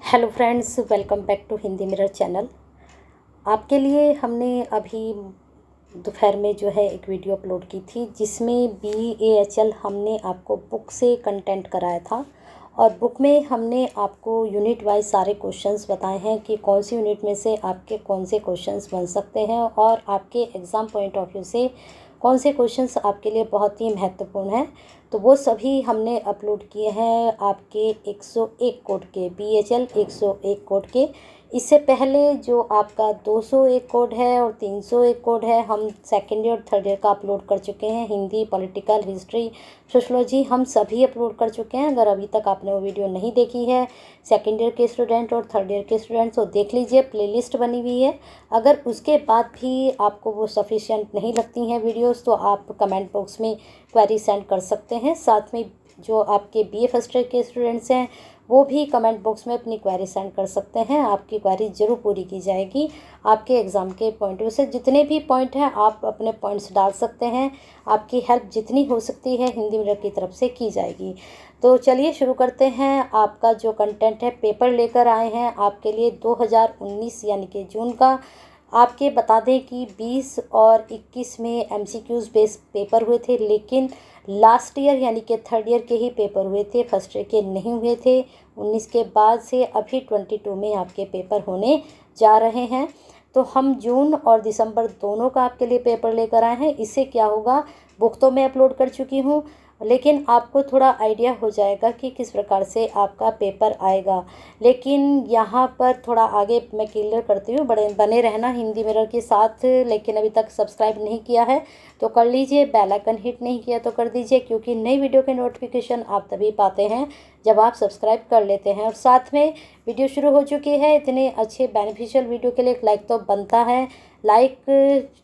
Hello friends, welcome back to Hindi mirror channel. आपके लिए हमने अभी दोपहर में जो है एक वीडियो अपलोड की थी जिसमें BAHL हमने आपको बुक से कंटेंट कराया था और बुक में हमने आपको यूनिट वाइज सारे क्वेश्चंस बताए हैं कि कौन सी यूनिट में से आपके कौन से क्वेश्चंस बन सकते हैं और आपके एग्ज़ाम पॉइंट ऑफ व्यू से कौन से क्वेश्चंस आपके लिए बहुत ही महत्वपूर्ण हैं। तो वो सभी हमने अपलोड किए हैं आपके 101 कोड के, BHL 101 कोड के। इससे पहले जो आपका 201 कोड है और 301 कोड है, हम सेकेंड ईयर और थर्ड ईयर का अपलोड कर चुके हैं। हिंदी, पॉलिटिकल, हिस्ट्री, सोशलॉजी हम सभी अपलोड कर चुके हैं। अगर अभी तक आपने वो वीडियो नहीं देखी है, सेकेंड ईयर के स्टूडेंट और थर्ड ईयर के स्टूडेंट्स, तो देख लीजिए, प्लेलिस्ट बनी हुई है। अगर उसके बाद भी आपको वो सफिशिएंट नहीं लगती हैं वीडियोस, तो आप कमेंट बॉक्स में क्वेरी सेंड कर सकते हैं। साथ में जो आपके BA फर्स्ट ईयर के स्टूडेंट्स हैं वो भी कमेंट बॉक्स में अपनी क्वेरी सेंड कर सकते हैं। आपकी क्वेरी ज़रूर पूरी की जाएगी। आपके एग्ज़ाम के पॉइंट व्यू से जितने भी पॉइंट हैं आप अपने पॉइंट्स डाल सकते हैं। आपकी हेल्प जितनी हो सकती है हिंदी मिरर की तरफ से की जाएगी। तो चलिए शुरू करते हैं। आपका जो कंटेंट है, पेपर लेकर आए हैं आपके लिए 2019 यानी कि जून का। आपके बता दें कि 20 और 21 में MCQs बेस्ड पेपर हुए थे, लेकिन लास्ट ईयर यानी कि थर्ड ईयर के ही पेपर हुए थे, फर्स्ट ईयर के नहीं हुए थे। 19 के बाद से अभी 22 में आपके पेपर होने जा रहे हैं। तो हम जून और दिसंबर दोनों का आपके लिए पेपर लेकर आए हैं। इससे क्या होगा, बुक तो मैं अपलोड कर चुकी हूँ, लेकिन आपको थोड़ा आइडिया हो जाएगा कि किस प्रकार से आपका पेपर आएगा। लेकिन यहाँ पर थोड़ा आगे मैं क्लियर करती हूँ, बने रहना हिंदी मिरर के साथ। लेकिन अभी तक सब्सक्राइब नहीं किया है तो कर लीजिए, बेल आइकन हिट नहीं किया तो कर दीजिए, क्योंकि नई वीडियो के नोटिफिकेशन आप तभी पाते हैं जब आप सब्सक्राइब कर लेते हैं। और साथ में वीडियो शुरू हो चुकी है, इतने अच्छे बेनिफिशियल वीडियो के लिए एक लाइक तो बनता है। लाइक,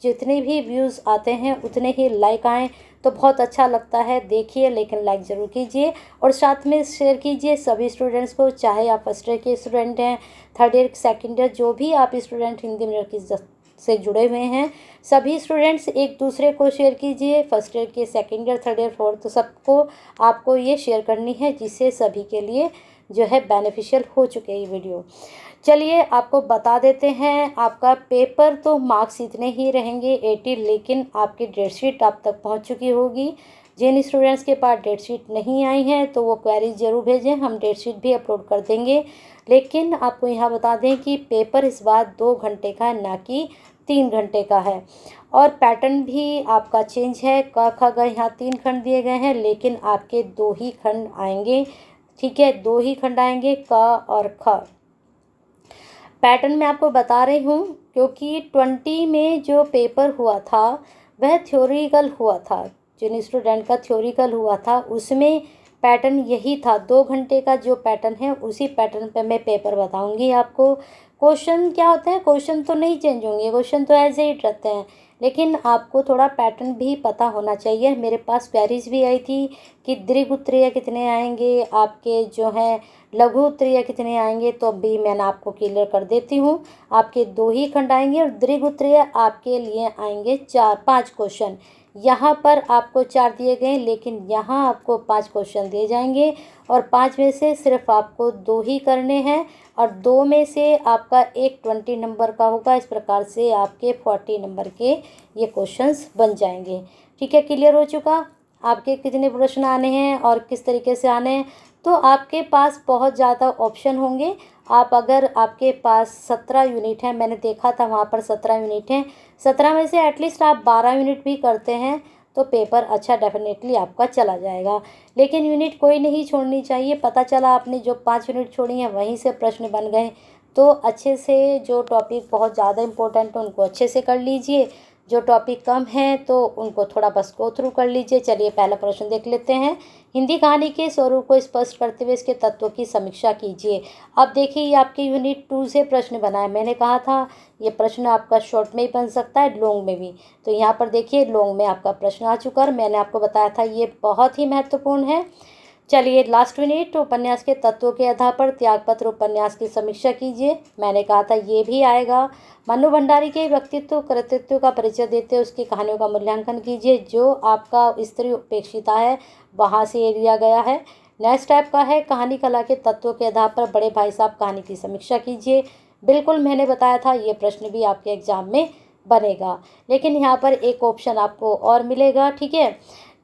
जितने भी व्यूज़ आते हैं उतने ही लाइक आएँ तो बहुत अच्छा लगता है। देखिए, लेकिन लाइक ज़रूर कीजिए और साथ में शेयर कीजिए सभी स्टूडेंट्स को, चाहे आप फर्स्ट ईयर के स्टूडेंट हैं, थर्ड ईयर, सेकेंड ईयर, जो भी आप स्टूडेंट हिंदी मिरर की से जुड़े हुए हैं, सभी स्टूडेंट्स एक दूसरे को शेयर कीजिए। फर्स्ट ईयर के, second year, third year, fourth, तो सबको आपको ये शेयर करनी है, जिससे सभी के लिए जो है बेनिफिशियल हो चुके ये वीडियो। चलिए आपको बता देते हैं, आपका पेपर तो मार्क्स इतने ही रहेंगे 80, लेकिन आपकी डेट शीट आप तक पहुंच चुकी होगी। जिन स्टूडेंट्स के पास डेट शीट नहीं आई हैं तो वो क्वेरीज ज़रूर भेजें, हम डेट शीट भी अपलोड कर देंगे। लेकिन आपको यहाँ बता दें कि पेपर इस बार 2 घंटे का है, ना कि 3 घंटे का है। और पैटर्न भी आपका चेंज है। क ख ग यहाँ 3 खंड दिए गए हैं, लेकिन आपके 2 ही खंड आएंगे। ठीक है, 2 ही खंड आएंगे, क और ख। पैटर्न मैं आपको बता रही हूँ क्योंकि 20 में जो पेपर हुआ था वह थ्योरिकल हुआ था। जिन स्टूडेंट का थ्योरिकल हुआ था उसमें पैटर्न यही था। 2 घंटे का जो पैटर्न है उसी पैटर्न पे मैं पेपर बताऊंगी आपको। क्वेश्चन क्या होते हैं, क्वेश्चन तो नहीं चेंज होंगे, क्वेश्चन तो ऐसे ही रहते हैं, लेकिन आपको थोड़ा पैटर्न भी पता होना चाहिए। मेरे पास क्वेरीज भी आई थी कि दीर्घ उत्तरीय कितने आएंगे, आपके जो हैं लघु उत्तरीय कितने आएंगे, तो अभी मैंने आपको क्लियर कर देती हूँ। आपके 2 ही खंड आएंगे और दीर्घ उत्तरीय आपके लिए आएंगे 4-5 क्वेश्चन। यहाँ पर आपको 4 दिए गए, लेकिन यहाँ आपको 5 क्वेश्चन दिए जाएंगे और 5 में से सिर्फ आपको 2 ही करने हैं और 2 में से आपका एक 20 नंबर का होगा। इस प्रकार से आपके 40 नंबर के ये क्वेश्चंस बन जाएंगे। ठीक है, क्लियर हो चुका। आपके कितने प्रश्न आने हैं और किस तरीके से आने हैं, तो आपके पास बहुत ज़्यादा ऑप्शन होंगे। अगर आपके पास 17 यूनिट हैं, मैंने देखा था वहाँ पर 17 यूनिट हैं, 17 में से एटलीस्ट आप 12 यूनिट भी करते हैं तो पेपर अच्छा डेफिनेटली आपका चला जाएगा। लेकिन यूनिट कोई नहीं छोड़नी चाहिए। पता चला आपने जो 5 यूनिट छोड़ी हैं वहीं से प्रश्न बन गए, तो अच्छे से जो टॉपिक बहुत ज़्यादा इम्पोर्टेंट है उनको अच्छे से कर लीजिए, जो टॉपिक कम है तो उनको थोड़ा बस गो थ्रू कर लीजिए। चलिए पहला प्रश्न देख लेते हैं। हिंदी कहानी के स्वरूप को स्पष्ट करते हुए इसके तत्वों की समीक्षा कीजिए। अब देखिए, ये आपके यूनिट 2 से प्रश्न बना है। मैंने कहा था ये प्रश्न आपका शॉर्ट में ही बन सकता है, लॉन्ग में भी। तो यहाँ पर देखिए, लॉन्ग में आपका प्रश्न आ चुका और मैंने आपको बताया था ये बहुत ही महत्वपूर्ण है। चलिए लास्ट यूनिट, उपन्यास के तत्वों के आधार पर त्यागपत्र उपन्यास की समीक्षा कीजिए। मैंने कहा था ये भी आएगा। मनु भंडारी के व्यक्तित्व कृतित्व का परिचय देते हुए उसकी कहानियों का मूल्यांकन कीजिए। जो आपका स्त्री उपेक्षिता है वहाँ से लिया गया है। नेक्स्ट टाइप का है कहानी कला के तत्वों के आधार पर बड़े भाई साहब कहानी की समीक्षा कीजिए। बिल्कुल मैंने बताया था ये प्रश्न भी आपके एग्जाम में बनेगा, लेकिन यहाँ पर एक ऑप्शन आपको और मिलेगा। ठीक है,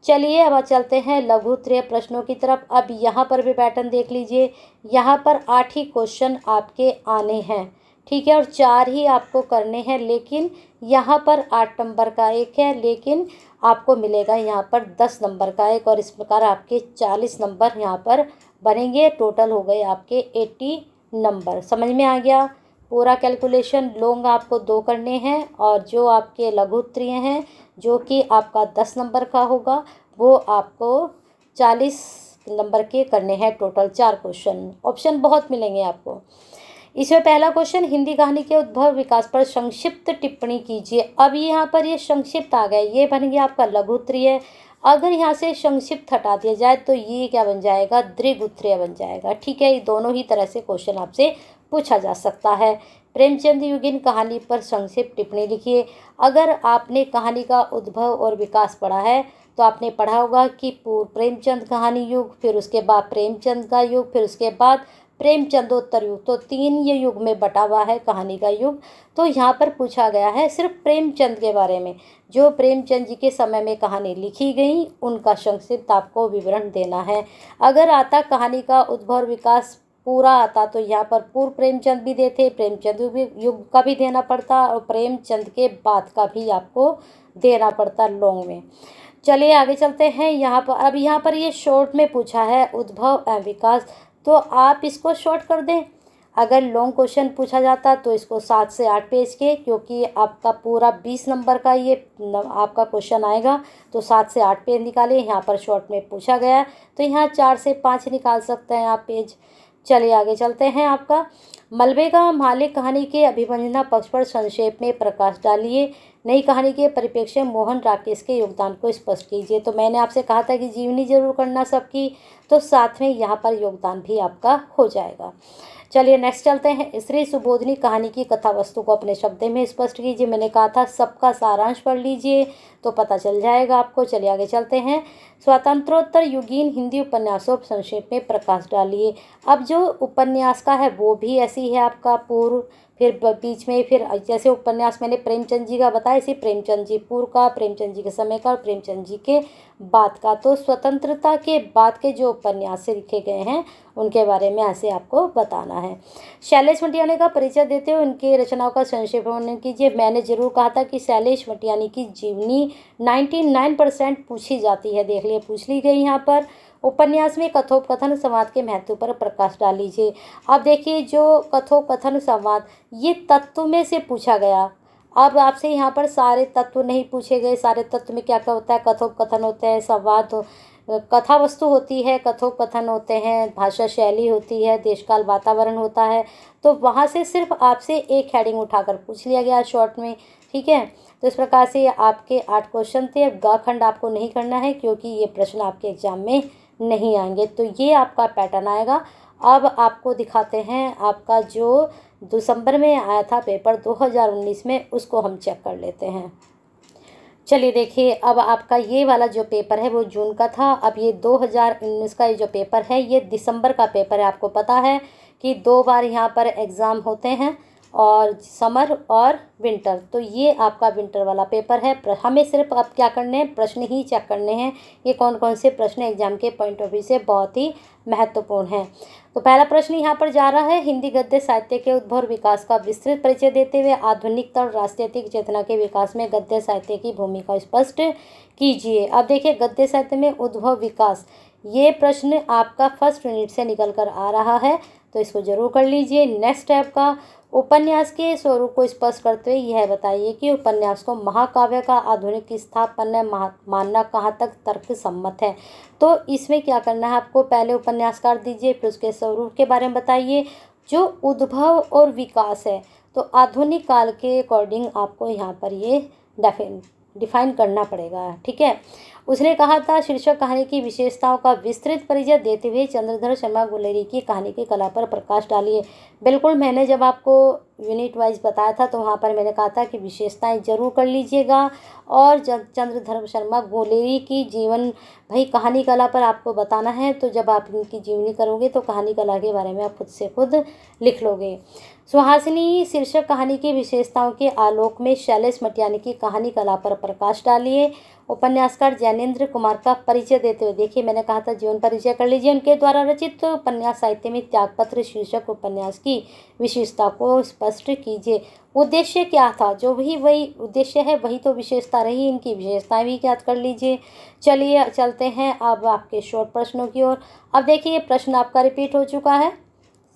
चलिए अब चलते हैं लघु उत्तरीय प्रश्नों की तरफ। अब यहाँ पर भी पैटर्न देख लीजिए, यहाँ पर 8 ही क्वेश्चन आपके आने हैं। ठीक है, और 4 ही आपको करने हैं, लेकिन यहाँ पर 8 नंबर का एक है, लेकिन आपको मिलेगा यहाँ पर 10 नंबर का एक, और इस प्रकार आपके 40 नंबर यहाँ पर बनेंगे। टोटल हो गए आपके 80 नंबर। समझ में आ गया पूरा कैलकुलेशन? लॉन्ग आपको 2 करने हैं, और जो आपके लघु उत्तरीय हैं जो कि आपका 10 नंबर का होगा वो आपको 40 नंबर के करने हैं। Total 4 question. ऑप्शन बहुत मिलेंगे आपको। इसमें पहला क्वेश्चन, हिंदी कहानी के उद्भव विकास पर संक्षिप्त टिप्पणी कीजिए। अब यहाँ पर ये संक्षिप्त आ गया, ये बन गया आपका लघु उत्तरीय। अगर यहाँ से संक्षिप्त हटा दिया जाए तो ये क्या बन जाएगा? दीर्घ उत्तरीय बन जाएगा। ठीक है, ये दोनों ही तरह से क्वेश्चन आपसे पूछा जा सकता है। प्रेमचंद युगीन कहानी पर संक्षिप्त टिप्पणी लिखिए। अगर आपने कहानी का उद्भव और विकास पढ़ा है तो आपने पढ़ा होगा कि पूर्व प्रेमचंद कहानी युग, फिर उसके बाद प्रेमचंद का युग, फिर उसके बाद प्रेमचंदोत्तर युग। तो 3 ये युग में बटा हुआ है कहानी का युग। तो यहाँ पर पूछा गया है सिर्फ प्रेमचंद के बारे में, जो प्रेमचंद जी के समय में कहानी लिखी गई उनका संक्षिप्त आपको विवरण देना है। अगर आता कहानी का उद्भव और विकास पूरा आता तो यहाँ पर पूर्व प्रेमचंद भी देते, प्रेमचंद युग का भी देना पड़ता, और प्रेमचंद के बाद का भी आपको देना पड़ता लॉन्ग में। चलिए आगे चलते हैं। यहाँ पर अब यहाँ पर ये शॉर्ट में पूछा है उद्भव एवं विकास, तो आप इसको शॉर्ट कर दें। अगर लॉन्ग क्वेश्चन पूछा जाता तो इसको 7 से 8 पेज के, क्योंकि आपका पूरा 20 नंबर का ये आपका क्वेश्चन आएगा, तो 7 से 8 पेज निकालिए। यहाँ पर शॉर्ट में पूछा गया तो यहाँ 4 से 5 निकाल सकते हैं आप पेज। चलिए आगे चलते हैं। आपका मलबे का मालिक कहानी के अभिमन्यु पक्ष पर संक्षेप में प्रकाश डालिए। नई कहानी के परिप्रेक्ष्य में मोहन राकेश के योगदान को स्पष्ट कीजिए। तो मैंने आपसे कहा था कि जीवनी जरूर करना सबकी, तो साथ में यहाँ पर योगदान भी आपका हो जाएगा। चलिए नेक्स्ट चलते हैं। श्री सुबोधनी कहानी की कथा वस्तु को अपने शब्द में स्पष्ट कीजिए। मैंने कहा था सबका सारांश पढ़ लीजिए तो पता चल जाएगा आपको। चलिए आगे चलते हैं। स्वातंत्रोत्तर युगीन हिंदी उपन्यासों पर संक्षेप में प्रकाश डालिए। अब जो उपन्यास का है वो भी ऐसी है आपका पूर्व, फिर बीच में, फिर जैसे उपन्यास मैंने प्रेमचंद जी का बताया, इसी प्रेमचंद जी पूर्व का, प्रेमचंद जी के समय का और प्रेमचंद जी के बाद का। तो स्वतंत्रता के बाद के जो उपन्यास से लिखे गए हैं उनके बारे में ऐसे आपको बताना है। शैलेश मटियानी का परिचय देते हुए उनके रचनाओं का संक्षेप वर्णन कीजिए। मैंने जरूर कहा था कि शैलेश मटियानी की जीवनी 99% पूछी जाती है, देख लिए पूछ ली गई। यहाँ पर उपन्यास में कथोपकथन संवाद के महत्व पर प्रकाश डाल लीजिए। अब देखिए जो कथोपकथन संवाद ये तत्व में से पूछा गया। अब आपसे यहाँ पर सारे तत्व नहीं पूछे गए। सारे तत्व में क्या क्या होता है? कथोपकथन होते हैं, संवाद, कथा वस्तु होती है, कथोपकथन होते हैं, भाषा शैली होती है, देशकाल वातावरण होता है। तो वहाँ से सिर्फ आपसे एक हेडिंग उठाकर पूछ लिया गया शॉर्ट में। ठीक है, तो इस प्रकार से आपके 8 क्वेश्चन थे। अब ग खंड आपको नहीं करना है क्योंकि ये प्रश्न आपके एग्जाम में नहीं आएंगे। तो ये आपका पैटर्न आएगा। अब आपको दिखाते हैं आपका जो दिसंबर में आया था पेपर 2019 में, उसको हम चेक कर लेते हैं। चलिए देखिए, अब आपका ये वाला जो पेपर है वो जून का था। अब ये 2019 का ये जो पेपर है ये दिसंबर का पेपर है। आपको पता है कि 2 बार यहाँ पर एग्ज़ाम होते हैं, और समर और विंटर। तो ये आपका विंटर वाला पेपर है। हमें सिर्फ अब क्या करने हैं, प्रश्न ही चेक करने हैं। ये कौन कौन से प्रश्न एग्जाम के पॉइंट ऑफ व्यू से बहुत ही महत्वपूर्ण हैं। तो पहला प्रश्न यहाँ पर जा रहा है, हिंदी गद्य साहित्य के उद्भव और विकास का विस्तृत परिचय देते हुए आधुनिकता और राष्ट्रीयतिक चेतना के विकास में गद्य साहित्य की भूमिका स्पष्ट कीजिए। अब देखिए गद्य साहित्य में उद्भव विकास, ये प्रश्न आपका फर्स्ट यूनिट से निकल कर आ रहा है, तो इसको जरूर कर लीजिए। नेक्स्ट स्टेप का, उपन्यास के स्वरूप को स्पष्ट करते हुए यह बताइए कि उपन्यास को महाकाव्य का आधुनिक स्थापना मानना कहाँ तक तर्क सम्मत है। तो इसमें क्या करना है आपको, पहले उपन्यासकार दीजिए, फिर उसके स्वरूप के बारे में बताइए। जो उद्भव और विकास है तो आधुनिक काल के अकॉर्डिंग आपको यहाँ पर ये डिफाइन करना पड़ेगा। ठीक है, उसने कहा था शीर्षक कहानी की विशेषताओं का विस्तृत परिचय देते हुए चंद्रधर शर्मा गुलेरी की कहानी की कला पर प्रकाश डालिए। बिल्कुल मैंने जब आपको यूनिट वाइज बताया था, तो वहाँ पर मैंने कहा था कि विशेषताएं जरूर कर लीजिएगा। और जब चंद्रधर शर्मा गोलेरी की जीवन, भाई कहानी कला पर आपको बताना है, तो जब आप इनकी जीवनी करोगे तो कहानी कला के बारे में आप खुद से खुद लिख लोगे। सुहासिनी शीर्षक कहानी की विशेषताओं के आलोक में शैलेश मटियानी की कहानी कला पर प्रकाश डालिए। उपन्यासकार जैनेन्द्र कुमार का परिचय देते हुए, देखिए मैंने कहा था जीवन परिचय कर लीजिए। उनके द्वारा रचित उपन्यास साहित्य में त्यागपत्र शीर्षक उपन्यास की विशेषता को स्पष्ट कीजिए। उद्देश्य क्या था, जो भी वही उद्देश्य है वही तो विशेषता रही, इनकी विशेषताएं भी ज्ञात कर लीजिए। चलिए चलते हैं अब आपके शॉर्ट प्रश्नों की ओर। अब देखिए प्रश्न आपका रिपीट हो चुका है,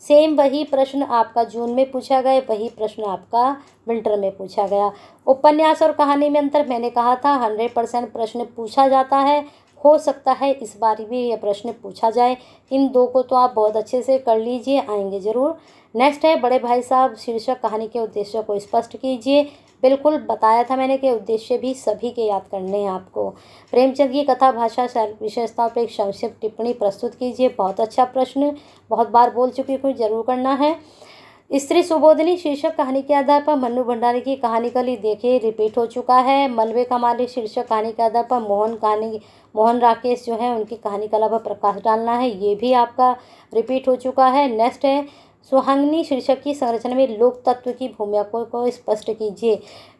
सेम वही प्रश्न आपका जून में पूछा गया, वही प्रश्न आपका विंटर में पूछा गया। उपन्यास और कहानी में अंतर, मैंने कहा था 100% प्रश्न पूछा जाता है, हो सकता है इस बार भी यह प्रश्न पूछा जाए। इन दो को तो आप बहुत अच्छे से कर लीजिए, आएंगे जरूर। नेक्स्ट है बड़े भाई साहब शीर्षक कहानी के उद्देश्य को स्पष्ट कीजिए। बिल्कुल बताया था मैंने कि उद्देश्य भी सभी के याद करने हैं आपको। प्रेमचंद की कथा भाषा विशेषताओं पर एक संक्षिप्त टिप्पणी प्रस्तुत कीजिए। बहुत अच्छा प्रश्न, बहुत बार बोल चुकी हूँ, जरूर करना है। स्त्री सुबोधिनी शीर्षक कहानी के आधार पर मन्नू भंडारी की कहानी कली, देखिए रिपीट हो चुका है। मलबे का मालिक शीर्षक कहानी के आधार पर मोहन राकेश जो है उनकी कहानी कला पर प्रकाश डालना है, ये भी आपका रिपीट हो चुका है। नेक्स्ट है सुहांगिनी शीर्षक की संरचना में लोक तत्व की भूमिका को स्पष्ट कीजिए।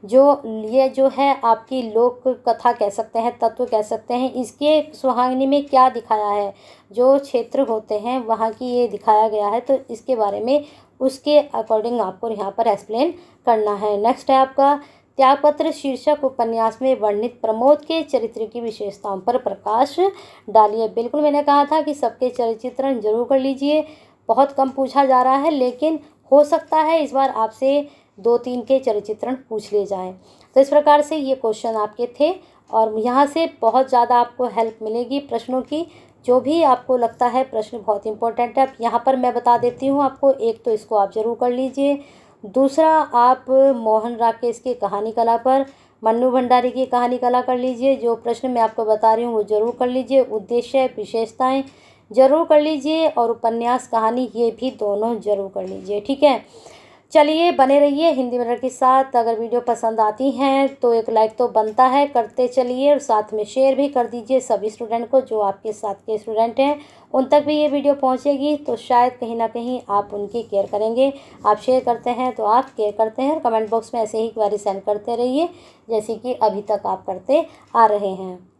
ये जो है आपकी लोक कथा कह सकते हैं, तत्व कह सकते हैं। इसके सुहांगिनी में क्या दिखाया है, जो क्षेत्र होते हैं वहाँ की ये दिखाया गया है, तो इसके बारे में उसके अकॉर्डिंग आपको यहाँ पर एक्सप्लेन करना है। नेक्स्ट है आपका त्यागपत्र शीर्षक उपन्यास में वर्णित प्रमोद के चरित्र की विशेषताओं पर प्रकाश डालिए। बिल्कुल मैंने कहा था कि सबके चरित्रण जरूर कर लीजिए, बहुत कम पूछा जा रहा है, लेकिन हो सकता है इस बार आपसे 2-3 के चरित्रण पूछ लिए जाएं। तो इस प्रकार से ये क्वेश्चन आपके थे, और यहाँ से बहुत ज़्यादा आपको हेल्प मिलेगी प्रश्नों की। जो भी आपको लगता है प्रश्न बहुत इंपॉर्टेंट है, यहाँ पर मैं बता देती हूँ आपको। एक तो इसको आप जरूर कर लीजिए, दूसरा आप मोहन राकेश की कहानी कला पर, मन्नू भंडारी की कहानी कला कर लीजिए। जो प्रश्न मैं आपको बता रही हूँ वो जरूर कर लीजिए। उद्देश्य विशेषताएं जरूर कर लीजिए, और उपन्यास कहानी ये भी दोनों जरूर कर लीजिए, ठीक है। चलिए बने रहिए हिंदी मिरर के साथ। अगर वीडियो पसंद आती हैं तो एक लाइक तो बनता है, करते चलिए, और साथ में शेयर भी कर दीजिए सभी स्टूडेंट को, जो आपके साथ के स्टूडेंट हैं उन तक भी ये वीडियो पहुंचेगी, तो शायद कहीं ना कहीं आप उनकी केयर करेंगे। आप शेयर करते हैं तो आप केयर करते हैं, और कमेंट बॉक्स में ऐसे ही क्वेरी सेंड करते रहिए जैसे कि अभी तक आप करते आ रहे हैं।